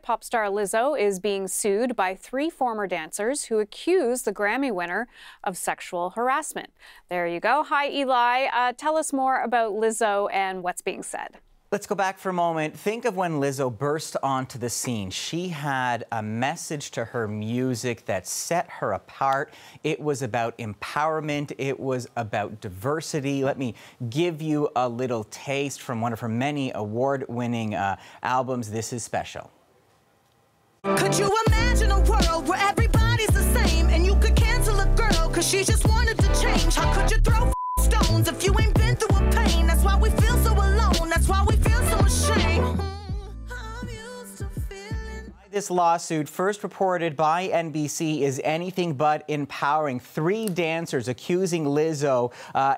pop star Lizzo is being sued by 3 former dancers who accuse the Grammy winner of sexual harassment. There you go. Hi, Eli. Tell us more about Lizzo and what's being said. Let's go back for a moment. Think of when Lizzo burst onto the scene. She had a message to her music that set her apart. It was about empowerment. It was about diversity. Let me give you a little taste from one of her many award-winning albums. This is special. Could you imagine a world where everybody's the same and you could cancel a girl because she just wanted to change? How could you throw stones if you ain't been through a pain? That's why we feel so alone. That's why we feel so ashamed. I'm used to feeling. This lawsuit, first reported by NBC, is anything but empowering. 3 dancers accusing Lizzo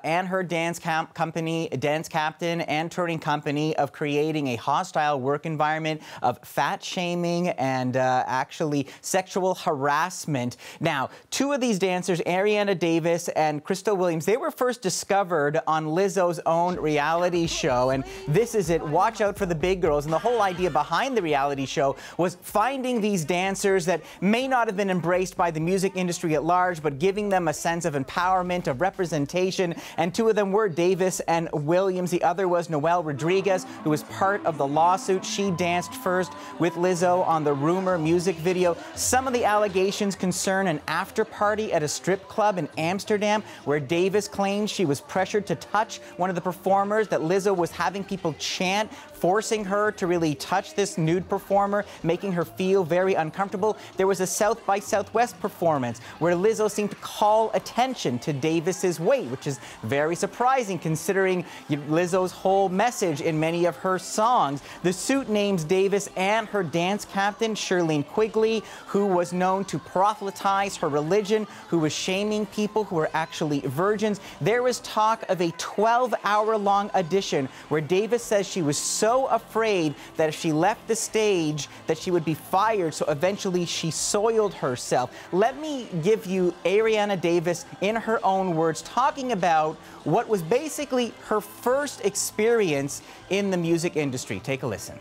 and her dance captain and touring company of creating a hostile work environment, of fat shaming and actually sexual harassment. Now, 2 of these dancers, Ariana Davis and Crystal Williams, they were first discovered on Lizzo's own reality show. And this is it. Watch out for the big girls. And the whole idea behind the reality show was finding these dancers that may not have been embraced by the music industry at large, but giving them a sense of empowerment, of representation. And 2 of them were Davis and Williams. The other was Noelle Rodriguez, who was part of the lawsuit. She danced first with Lizzo on the Rumor music video. Some of the allegations concern an after party at a strip club in Amsterdam, where Davis claimed she was pressured to touch one of the performers, that Lizzo was having people chant, forcing her to really touch this nude performer, making her feel very uncomfortable. There was a South by Southwest performance where Lizzo seemed to call attention to Davis's weight, which is very surprising considering Lizzo's whole message in many of her songs. The suit names Davis and her dance captain, Shirlene Quigley, who was known to proselytize her religion, who was shaming people who were actually virgins. There was talk of a 12-hour-long audition where Davis says she was so afraid that if she left the stage that she would be fired, so eventually she soiled herself. Let me give you Ariana Davis in her own words, talking about what was basically her first experience in the music industry. Take a listen.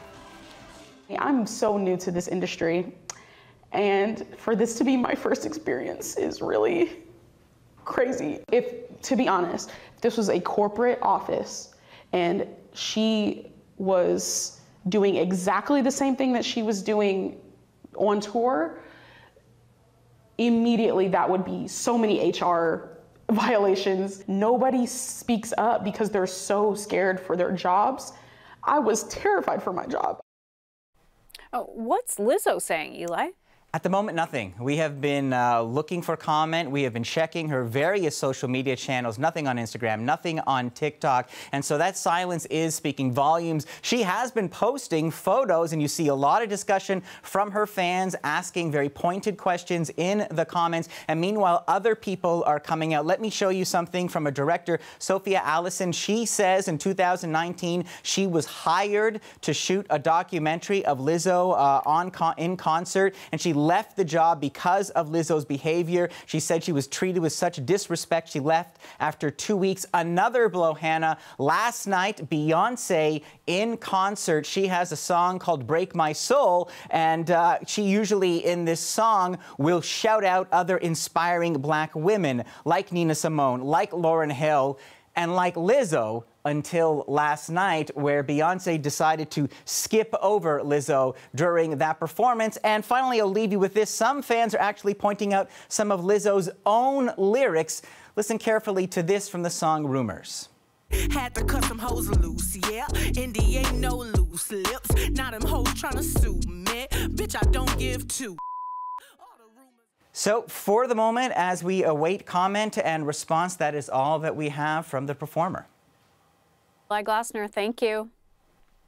I'm so new to this industry, and for this to be my first experience is really crazy. To be honest, if this was a corporate office and she was doing exactly the same thing that she was doing on tour, immediately that would be so many HR violations. Nobody speaks up because they're so scared for their jobs. I was terrified for my job. Oh, what's Lizzo saying, Eli? At the moment, nothing. We have been looking for comment. We have been checking her various social media channels, nothing on Instagram, nothing on TikTok. And so that silence is speaking volumes. She has been posting photos, and you see a lot of discussion from her fans asking very pointed questions in the comments. And meanwhile, other people are coming out. Let me show you something from a director, Sophia Allison. She says in 2019, she was hired to shoot a documentary of Lizzo in concert, and she left the job because of Lizzo's behavior. She said she was treated with such disrespect. She left after 2 weeks. Another blow, Hannah. Last night, Beyonce in concert. She has a song called Break My Soul, and she usually in this song will shout out other inspiring Black women like Nina Simone, like Lauryn Hill, and like Lizzo, until last night, where Beyonce decided to skip over Lizzo during that performance. And finally, I'll leave you with this. Some fans are actually pointing out some of Lizzo's own lyrics. Listen carefully to this from the song Rumors. Had to cut some hoes loose, yeah. Indy ain't no loose lips. Now them hoes tryna sue me. Bitch, I don't give two. So for the moment, as we await comment and response, that is all that we have from the performer. Eli Glassner, thank you.